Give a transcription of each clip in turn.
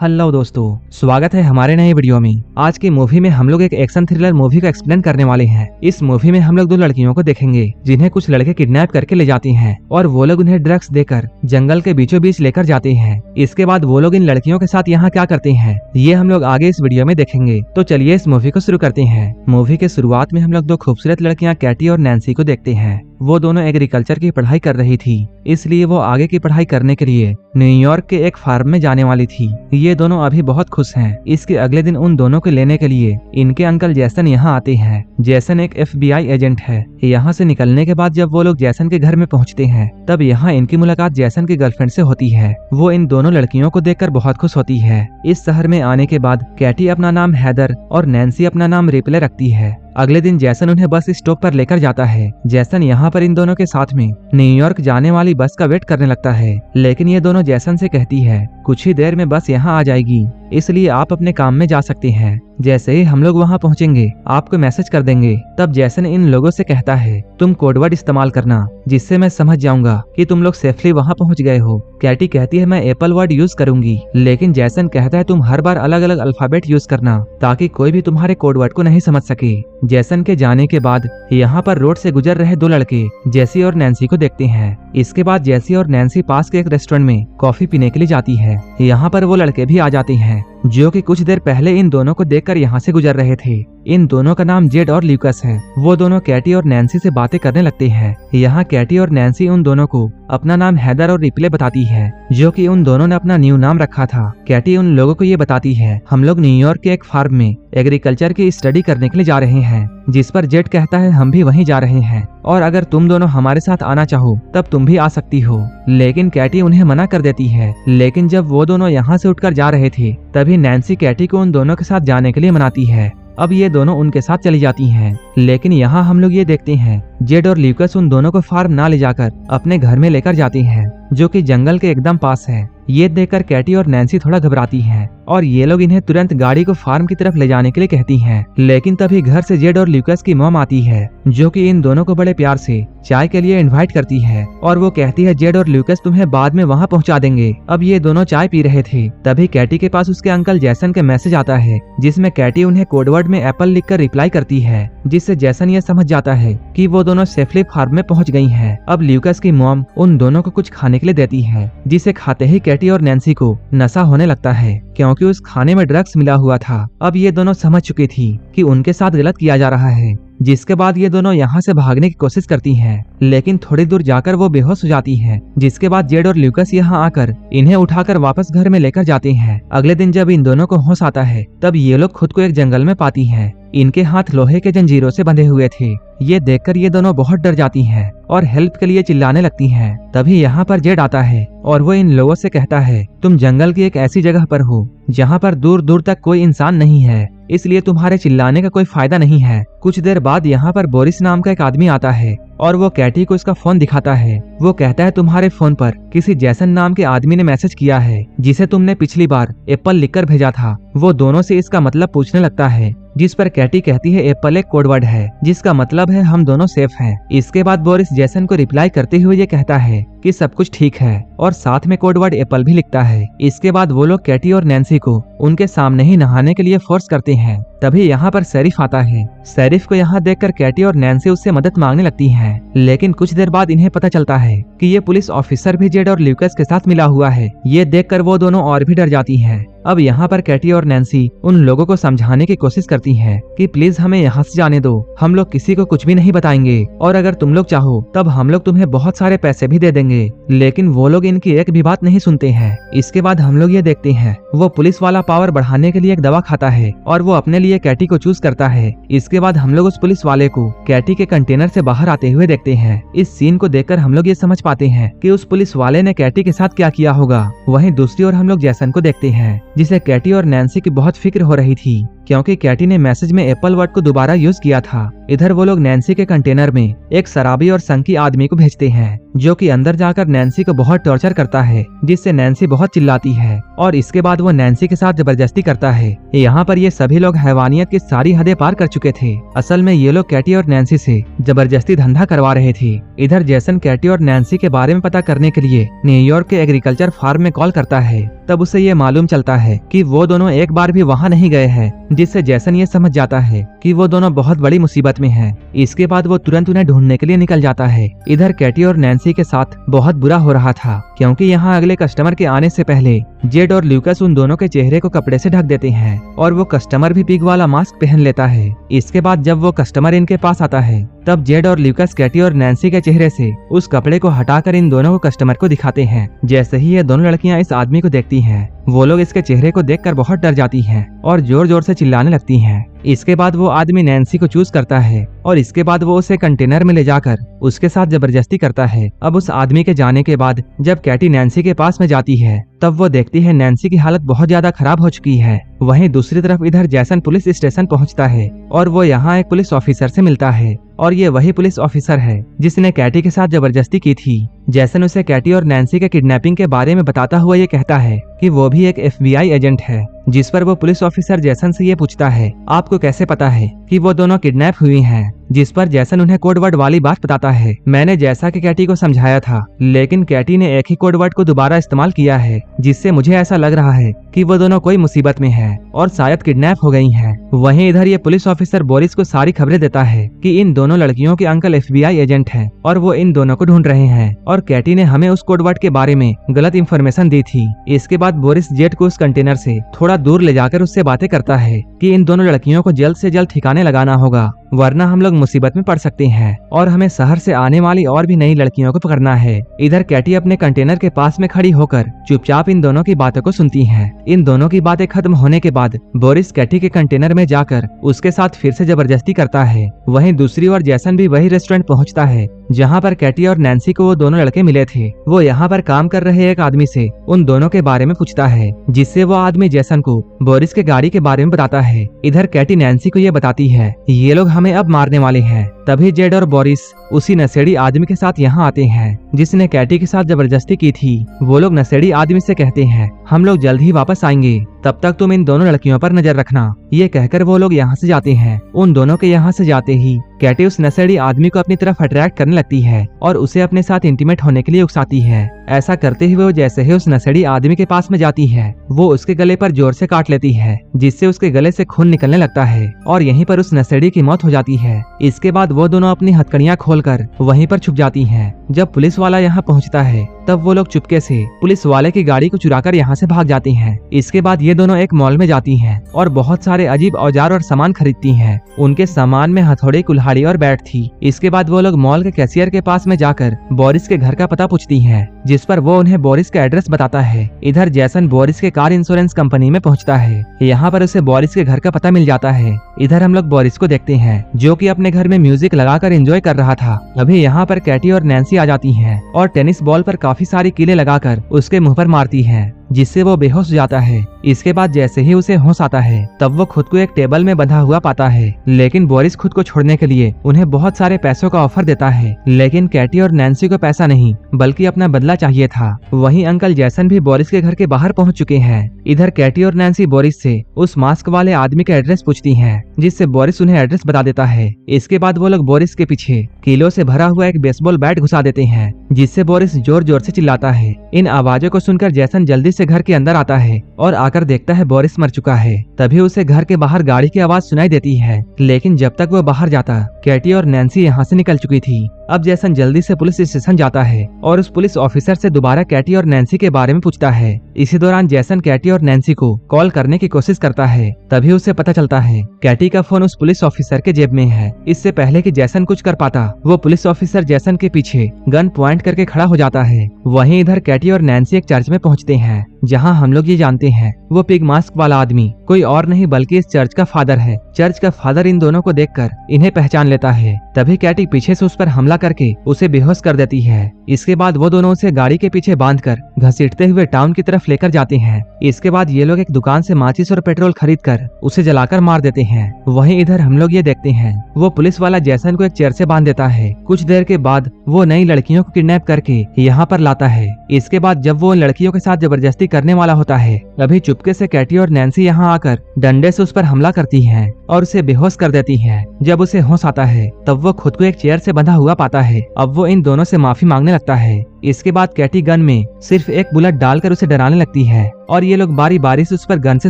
Hello दोस्तों, स्वागत है हमारे नए वीडियो में। आज की मूवी में हम लोग एक एक्शन थ्रिलर मूवी को एक्सप्लेन करने वाले हैं। इस मूवी में हम लोग दो लड़कियों को देखेंगे जिन्हें कुछ लड़के किडनैप करके ले जाते हैं और वो लोग उन्हें ड्रग्स देकर जंगल के बीचों बीच लेकर जाते हैं। इसके बाद वो लोग इन लड़कियों के साथ यहाँ क्या करते हैं ये हम लोग आगे इस वीडियो में देखेंगे। तो चलिए इस मूवी को शुरू करते हैं। मूवी के शुरुआत में हम लोग दो खूबसूरत लड़कियाँ कैटी और नैन्सी को देखते हैं। वो दोनों एग्रीकल्चर की पढ़ाई कर रही थी, इसलिए वो आगे की पढ़ाई करने के लिए न्यूयॉर्क के एक फार्म में जाने वाली थी। ये दोनों अभी बहुत खुश हैं। इसके अगले दिन उन दोनों को लेने के लिए इनके अंकल जैसन यहाँ आते हैं। जैसन एक FBI एजेंट है। यहाँ से निकलने के बाद जब वो लोग जैसन के घर में पहुँचते हैं तब यहाँ इनकी मुलाकात जैसन की गर्लफ्रेंड से होती है। वो इन दोनों लड़कियों को देखकर बहुत खुश होती है। इस शहर में आने के बाद कैटी अपना नाम हैदर और नैन्सी अपना नाम रिप्ले रखती है। अगले दिन जैसन उन्हें बस स्टॉप पर लेकर जाता है। जैसन यहाँ पर इन दोनों के साथ में न्यूयॉर्क जाने वाली बस का वेट करने लगता है, लेकिन ये दोनों जैसन से कहती है कुछ ही देर में बस यहाँ आ जाएगी, इसलिए आप अपने काम में जा सकते हैं। जैसे ही हम लोग वहाँ पहुँचेंगे आपको मैसेज कर देंगे। तब जैसन इन लोगों से कहता है तुम कोडवर्ड इस्तेमाल करना जिससे मैं समझ जाऊंगा कि तुम लोग सेफली वहाँ पहुँच गए हो। कैटी कहती है मैं एप्पल वर्ड यूज करूंगी, लेकिन जैसन कहता है तुम हर बार अलग अलग अल्फाबेट यूज करना ताकि कोई भी तुम्हारे कोडवर्ड को नहीं समझ सके। जैसन के जाने के बाद यहाँ पर रोड से गुजर रहे दो लड़के जेसी और नैन्सी को देखते हैं। इसके बाद जेसी और नैन्सी पास के एक रेस्टोरेंट में कॉफी पीने के लिए जाती है। यहाँ पर वो लड़के भी आ जाते हैं जो कि कुछ देर पहले इन दोनों को देखकर यहाँ से गुजर रहे थे। इन दोनों का नाम जेड और ल्यूकस है। वो दोनों कैटी और नैन्सी से बातें करने लगते हैं। यहाँ कैटी और नैन्सी उन दोनों को अपना नाम हैदर और रिप्ले बताती है, जो कि उन दोनों ने अपना न्यू नाम रखा था। कैटी उन लोगों को ये बताती है हम लोग न्यूयॉर्क के एक फार्म में एग्रीकल्चर की स्टडी करने के लिए जा रहे हैं, जिस पर जेड कहता है हम भी वहीं जा रहे हैं और अगर तुम दोनों हमारे साथ आना चाहो तब तुम भी आ सकती हो। लेकिन कैटी उन्हें मना कर देती है। लेकिन जब वो दोनों यहाँ से उठकर जा रहे थे तभी नैन्सी कैटी को उन दोनों के साथ जाने के लिए मनाती है। अब ये दोनों उनके साथ चली जाती हैं। लेकिन यहाँ हम लोग ये देखते हैं जेड और ल्यूकस उन दोनों को फार्म ना ले जाकर अपने घर में लेकर जाते हैं, जो कि जंगल के एकदम पास है। ये देखकर कैटी और नैन्सी थोड़ा घबराती हैं और ये लोग इन्हें तुरंत गाड़ी को फार्म की तरफ ले जाने के लिए कहती हैं। लेकिन तभी घर से जेड और ल्यूकस की मॉम आती है, जो कि इन दोनों को बड़े प्यार से चाय के लिए इनवाइट करती है और वो कहती है जेड और ल्यूकस तुम्हें बाद में वहाँ पहुँचा देंगे। अब ये दोनों चाय पी रहे थे तभी कैटी के पास उसके अंकल जैसन के मैसेज आता है, जिसमें कैटी उन्हें कोडवर्ड में एप्पल लिखकर रिप्लाई करती है, जिससे जैसन ये समझ जाता है कि वो दोनों सेफली फार्म में पहुँच गई हैं। अब ल्यूकस की मॉम उन दोनों को कुछ खाने के लिए देती है, जिसे खाते ही कैटी और नैन्सी को नशा होने लगता है क्योंकि उस खाने में ड्रग्स मिला हुआ था। अब ये दोनों समझ चुकी थी कि उनके साथ गलत किया जा रहा है, जिसके बाद ये दोनों यहाँ से भागने की कोशिश करती हैं, लेकिन थोड़ी दूर जाकर वो बेहोश हो जाती हैं। जिसके बाद जेड और ल्यूकस यहाँ आकर इन्हें उठाकर वापस घर में लेकर जाते हैं। अगले दिन जब इन दोनों को होश आता है तब ये लोग खुद को एक जंगल में पाती हैं। इनके हाथ लोहे के जंजीरों से बंधे हुए थे। ये देखकर ये दोनों बहुत डर जाती हैं और हेल्प के लिए चिल्लाने लगती हैं। तभी यहाँ पर जेड आता है और वो इन लोगों से कहता है तुम जंगल की एक ऐसी जगह पर हो जहाँ पर दूर दूर तक कोई इंसान नहीं है, इसलिए तुम्हारे चिल्लाने का कोई फायदा नहीं है। कुछ देर बाद यहाँ पर बोरिस नाम का एक आदमी आता है और वो कैटी को इसका फोन दिखाता है। वो कहता है तुम्हारे फोन पर किसी जैसन नाम के आदमी ने मैसेज किया है, जिसे तुमने पिछली बार एप्पल लिखकर भेजा था। वो दोनों से इसका मतलब पूछने लगता है, जिस पर कैटी कहती है एप्पल एक कोडवर्ड है जिसका मतलब है हम दोनों सेफ हैं। इसके बाद बोरिस जैसन को रिप्लाई करते हुए ये कहता है कि सब कुछ ठीक है और साथ में कोडवर्ड एप्पल भी लिखता है। इसके बाद वो लोग कैटी और नैन्सी को उनके सामने ही नहाने के लिए फोर्स करते हैं। तभी यहाँ पर शेरिफ आता है। शेरिफ को यहाँ देखकर कैटी और नैन्सी उससे मदद मांगने लगती हैं, लेकिन कुछ देर बाद इन्हें पता चलता है कि ये पुलिस ऑफिसर भी जेड और ल्यूकस के साथ मिला हुआ है। ये देखकर वो दोनों और भी डर जाती हैं। अब यहाँ पर कैटी और नैन्सी उन लोगों को समझाने की कोशिश करती हैं कि प्लीज हमें यहाँ से जाने दो, हम लोग किसी को कुछ भी नहीं बताएंगे और अगर तुम लोग चाहो तब हम लोग तुम्हें बहुत सारे पैसे भी दे देंगे। लेकिन वो लोग इनकी एक भी बात नहीं सुनते हैं। इसके बाद हम लोग ये देखते हैं वो पुलिस वाला पावर बढ़ाने के लिए एक दवा खाता है और वो अपने लिए कैटी को चूज करता है। इसके बाद हम लोग उस पुलिस वाले को कैटी के कंटेनर से बाहर आते हुए देखते हैं। इस सीन को देखकर हम लोग ये समझ पाते हैं कि उस पुलिस वाले ने कैटी के साथ क्या किया होगा। वहीं दूसरी ओर हम लोग जैसन को देखते हैं, जिसे कैटी और नैन्सी की बहुत फिक्र हो रही थी क्योंकि कैटी ने मैसेज में एप्पल वर्ड को दोबारा यूज किया था। इधर वो लोग नैन्सी के कंटेनर में एक शराबी और संकी आदमी को भेजते हैं, जो कि अंदर जाकर नैन्सी को बहुत टॉर्चर करता है, जिससे नैन्सी बहुत चिल्लाती है और इसके बाद वो नैन्सी के साथ जबरदस्ती करता है। यहाँ पर ये सभी लोग हैवानियत की सारी हदें पार कर चुके थे। असल में ये लोग कैटी और नैन्सी से जबरदस्ती धंधा करवा रहे थे। इधर जैसन कैटी और नैन्सी के बारे में पता करने के लिए न्यूयॉर्क के एग्रीकल्चर फार्म में कॉल करता है तब उसे ये मालूम चलता है कि वो दोनों एक बार भी वहाँ नहीं गए हैं, जिससे जैसन ये समझ जाता है कि वो दोनों बहुत बड़ी मुसीबत में हैं। इसके बाद वो तुरंत उन्हें ढूंढने के लिए निकल जाता है। इधर कैटी और नैन्सी के साथ बहुत बुरा हो रहा था, क्योंकि यहाँ अगले कस्टमर के आने से पहले जेड और ल्यूकस उन दोनों के चेहरे को कपड़े से ढक देते हैं और वो कस्टमर भी पिग वाला मास्क पहन लेता है। इसके बाद जब वो कस्टमर इनके पास आता है, तब जेड और ल्यूकस कैटी और नैन्सी के चेहरे से उस कपड़े को हटाकर इन दोनों को कस्टमर को दिखाते हैं। जैसे ही ये दोनों लड़कियां इस आदमी को देखती हैं, वो लोग इसके चेहरे को देखकर बहुत डर जाती हैं और जोर जोर से चिल्लाने लगती हैं। इसके बाद वो आदमी नैन्सी को चूज करता है और इसके बाद वो उसे कंटेनर में ले जाकर उसके साथ जबरदस्ती करता है। अब उस आदमी के जाने के बाद जब कैटी नैन्सी के पास में जाती है, तब वो देखती है नैन्सी की हालत बहुत ज्यादा खराब हो चुकी है। वहीं दूसरी तरफ इधर जैसन पुलिस स्टेशन पहुंचता है और वो यहाँ एक पुलिस ऑफिसर से मिलता है और ये वही पुलिस ऑफिसर है जिसने कैटी के साथ जबरदस्ती की थी। जैसन उसे कैटी और नैन्सी के किडनैपिंग के बारे में बताता हुआ ये कहता है कि वो भी एक FBI एजेंट है, जिस पर वो पुलिस ऑफिसर जैसन से ये पूछता है, आपको कैसे पता है कि वो दोनों किडनैप हुई हैं? जिस पर जैसन उन्हें कोड वर्ड वाली बात बताता है, मैंने जैसा कि कैटी को समझाया था, लेकिन कैटी ने एक ही कोड वर्ड को दोबारा इस्तेमाल किया है, जिससे मुझे ऐसा लग रहा है कि वो दोनों कोई मुसीबत में हैं और शायद किडनैप हो गई हैं। वहीं इधर ये पुलिस ऑफिसर बोरिस को सारी खबरें देता है कि इन दोनों लड़कियों के अंकल FBI एजेंट हैं और वो इन दोनों को ढूंढ रहे हैं और कैटी ने हमें उस कोड वर्ड के बारे में गलत इन्फॉर्मेशन दी थी। इसके बाद बोरिस जेट को उस कंटेनर से थोड़ा दूर ले जाकर उससे बातें करता है कि इन दोनों लड़कियों को जल्द से जल्द ठिकाने लगाना होगा, वरना हम लोग मुसीबत में पड़ सकते हैं और हमें शहर से आने वाली और भी नई लड़कियों को पकड़ना है। इधर कैटी अपने कंटेनर के पास में खड़ी होकर चुपचाप इन दोनों की बातों को सुनती है। इन दोनों की बातें खत्म होने के बाद बोरिस कैटी के कंटेनर में जाकर उसके साथ फिर से जबरदस्ती करता है। वहीं दूसरी ओर जैसन भी वही रेस्टोरेंट पहुंचता है जहां पर कैटी और नैन्सी को वो दोनों लड़के मिले थे। वो यहाँ पर काम कर रहे एक आदमी से उन दोनों के बारे में पूछता है, जिससे वो आदमी जैसन को बोरिस के गाड़ी के बारे में बताता है। इधर कैटी नैन्सी को ये बताती है, ये लोग हमें अब मारने वाले हैं। तभी जेड और बोरिस उसी नशेड़ी आदमी के साथ यहाँ आते हैं जिसने कैटी के साथ जबरदस्ती की थी। वो लोग नशेड़ी आदमी से कहते हैं, हम लोग जल्द ही वापस आएंगे, तब तक तुम इन दोनों लड़कियों पर नजर रखना। ये कहकर वो लोग यहाँ से जाते हैं। उन दोनों के यहाँ से जाते ही कैटी उस नशेड़ी आदमी को अपनी तरफ अट्रैक्ट करने लगती है और उसे अपने साथ इंटीमेट होने के लिए उकसाती है। ऐसा करते हुए वो जैसे ही उस नशेड़ी आदमी के पास में जाती है, वो उसके गले पर जोर से काट लेती है, जिससे उसके गले से खून निकलने लगता है और यहीं पर उस नशेड़ी की मौत हो जाती है। इसके बाद वो दोनों अपनी हथकड़ियां खोलकर वहीं पर छुप जाती हैं। जब पुलिस वाला यहाँ पहुँचता है, तब वो लोग चुपके से पुलिस वाले की गाड़ी को चुराकर यहाँ से भाग जाते हैं। इसके बाद ये दोनों एक मॉल में जाती हैं और बहुत सारे अजीब औजार और सामान खरीदती हैं। उनके सामान में हथौड़े, कुल्हाड़ी और बैट थी। इसके बाद वो लोग मॉल के कैशियर के पास में जाकर बोरिस के घर का पता पूछती हैं, जिस पर वो उन्हें बोरिस का एड्रेस बताता है। इधर जैसन बोरिस के कार इंश्योरेंस कंपनी में पहुंचता है। यहाँ पर उसे बोरिस के घर का पता मिल जाता है। इधर हम लोग बोरिस को देखते हैं, जो कि अपने घर में म्यूजिक लगाकर एंजॉय कर रहा था। अभी यहाँ पर कैटी और नैन्सी आ जाती हैं और टेनिस बॉल पर काफी सारी कीलें लगाकर उसके मुंह पर मारती हैं, जिससे वो बेहोश हो जाता है। इसके बाद जैसे ही उसे होश आता है, तब वो खुद को एक टेबल में बंधा हुआ पाता है। लेकिन बोरिस खुद को छोड़ने के लिए उन्हें बहुत सारे पैसों का ऑफर देता है, लेकिन कैटी और नैन्सी को पैसा नहीं बल्कि अपना बदला चाहिए था। वहीं अंकल जैसन भी बोरिस के घर के बाहर पहुंच चुके हैं। इधर कैटी और नैन्सी बोरिस से उस मास्क वाले आदमी का एड्रेस पूछती हैं, जिससे बोरिस उन्हें एड्रेस बता देता है। इसके बाद वो लोग बोरिस के पीछे कीलों से भरा हुआ एक बेसबॉल बैट घुसा देते हैं, जिससे बोरिस जोर जोर से चिल्लाता है। इन आवाजों को सुनकर जैसन जल्दी से घर के अंदर आता है और आकर देखता है बोरिस मर चुका है। तभी उसे घर के बाहर गाड़ी की आवाज सुनाई देती है, लेकिन जब तक वो बाहर जाता, कैटी और नैन्सी यहाँ से निकल चुकी थी। अब जैसन जल्दी से पुलिस स्टेशन जाता है और उस पुलिस ऑफिसर से दोबारा कैटी और नैन्सी के बारे में पूछता है। इसी दौरान जैसन कैटी और नैन्सी को कॉल करने की कोशिश करता है। तभी उसे पता चलता है कैटी का फोन उस पुलिस ऑफिसर के जेब में है। इससे पहले कि जैसन कुछ कर पाता, वो पुलिस ऑफिसर जैसन के पीछे गन पॉइंट करके खड़ा हो जाता है। वहीं इधर कैटी और नैन्सी एक चर्च में पहुंचते हैं, जहां हम लोग ये जानते हैं वो पिग मास्क वाला आदमी कोई और नहीं बल्कि इस चर्च का फादर है। चर्च का फादर इन दोनों को देखकर इन्हें पहचान लेता है। तभी कैटी पीछे से उस पर हमला करके उसे बेहोश कर देती है। इसके बाद वो दोनों उसे गाड़ी के पीछे बांधकर घसीटते हुए टाउन की तरफ लेकर जाते हैं। इसके बाद ये लोग एक दुकान से माचिस और पेट्रोल खरीदकर उसे जलाकर मार देते हैं। वहीं इधर हम लोग ये देखते हैं वो पुलिस वाला जैसन को एक चेयर से बांध देता है। कुछ देर के बाद वो नई लड़कियों को किडनैप करके यहाँ पर लाता है। इसके बाद जब वो लड़कियों के साथ जबरदस्ती करने वाला होता है, तभी चुपके से कैटी और नैन्सी यहाँ आकर डंडे से उस पर हमला करती हैं और उसे बेहोश कर देती हैं। जब उसे होश आता है, तब वो खुद को एक चेयर से बंधा हुआ पाता है। अब वो इन दोनों से माफी मांगने लगता है। इसके बाद कैटी गन में सिर्फ एक बुलेट डालकर उसे डराने लगती है और ये लोग बारी बारी से उस पर गन से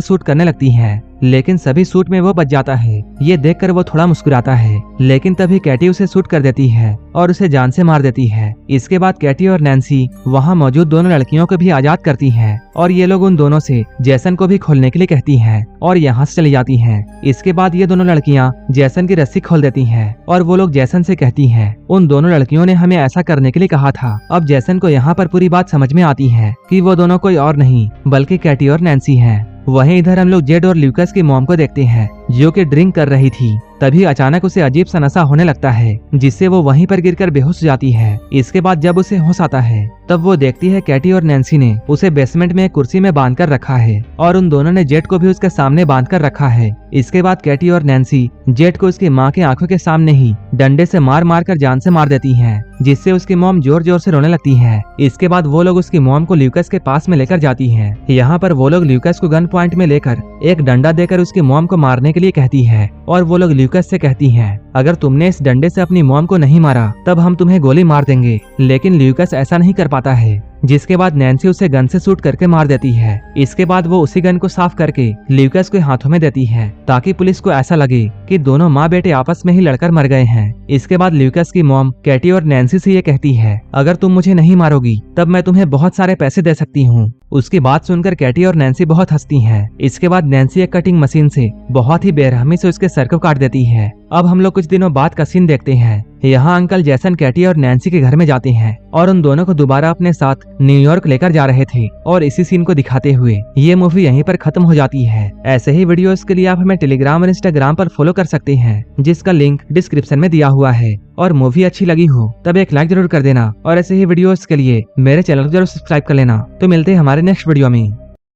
शूट करने लगती है, लेकिन सभी शूट में वो बच जाता है। ये देखकर वो थोड़ा मुस्कुराता है, लेकिन तभी कैटी उसे शूट कर देती है और उसे जान से मार देती है। इसके बाद कैटी और नैन्सी वहाँ मौजूद दोनों लड़कियों को भी आजाद करती हैं और ये लोग उन दोनों से जैसन को भी खोलने के लिए कहती हैं और यहाँ से चली जाती हैं। इसके बाद ये दोनों लड़कियाँ जैसन की रस्सी खोल देती हैं और वो लोग जैसन से कहती हैं, उन दोनों लड़कियों ने हमें ऐसा करने के लिए कहा था। अब जैसन को यहाँ पर पूरी बात समझ में आती है कि वो दोनों कोई और नहीं बल्कि कैटी और नैन्सी हैं। वहीं इधर हम लोग जेड और ल्यूकस की मॉम को देखते हैं जो कि ड्रिंक कर रही थी। तभी अचानक उसे अजीब सा नशा होने लगता है जिससे वो वहीं पर गिरकर बेहोश हो जाती है। इसके बाद जब उसे होश आता है तब वो देखती है कैटी और नैन्सी ने उसे बेसमेंट में एक कुर्सी में बांध कर रखा है और उन दोनों ने जेड को भी उसके सामने बांध कर रखा है। इसके बाद कैटी और नैन्सी जेड को उसकी माँ की आंखों के सामने ही डंडे से मार मार कर जान से मार देती हैं, जिससे उसकी मॉम जोर जोर से रोने लगती है। इसके बाद वो लोग उसकी मॉम को ल्यूकस के पास में लेकर जाती हैं। यहाँ पर वो लोग ल्यूकस को गन पॉइंट में लेकर एक डंडा देकर उसकी मॉम को मारने के लिए कहती है और वो लोग ल्यूकस से कहती हैं, अगर तुमने इस डंडे से अपनी मॉम को नहीं मारा तब हम तुम्हें गोली मार देंगे। लेकिन ल्यूकस ऐसा नहीं कर पाता है, जिसके बाद नैन्सी उसे गन से शूट करके मार देती है। इसके बाद वो उसी गन को साफ करके ल्यूकस के हाथों में देती है ताकि पुलिस को ऐसा लगे कि दोनों माँ बेटे आपस में ही लड़कर मर गए हैं। इसके बाद ल्यूकस की मॉम कैटी और नैन्सी से ये कहती है, अगर तुम मुझे नहीं मारोगी तब मैं तुम्हें बहुत सारे पैसे दे सकती हूँ। उसकी बात सुनकर कैटी और नैन्सी बहुत हंसती हैं। इसके बाद नैन्सी एक कटिंग मशीन से बहुत ही बेरहमी से उसके सर को काट देती है। अब हम लोग कुछ दिनों बाद का सीन देखते हैं। यहाँ अंकल जैसन कैटी और नैन्सी के घर में जाते हैं और उन दोनों को दोबारा अपने साथ न्यूयॉर्क लेकर जा रहे थे और इसी सीन को दिखाते हुए ये मूवी यहीं पर खत्म हो जाती है। ऐसे ही वीडियोस के लिए आप हमें टेलीग्राम और इंस्टाग्राम पर फॉलो कर सकते हैं, जिसका लिंक डिस्क्रिप्शन में दिया हुआ है। और मूवी अच्छी लगी हो तब एक लाइक जरूर कर देना और ऐसे ही वीडियोस के लिए मेरे चैनल को जरूर सब्सक्राइब कर लेना। तो मिलते हैं हमारे नेक्स्ट वीडियो में।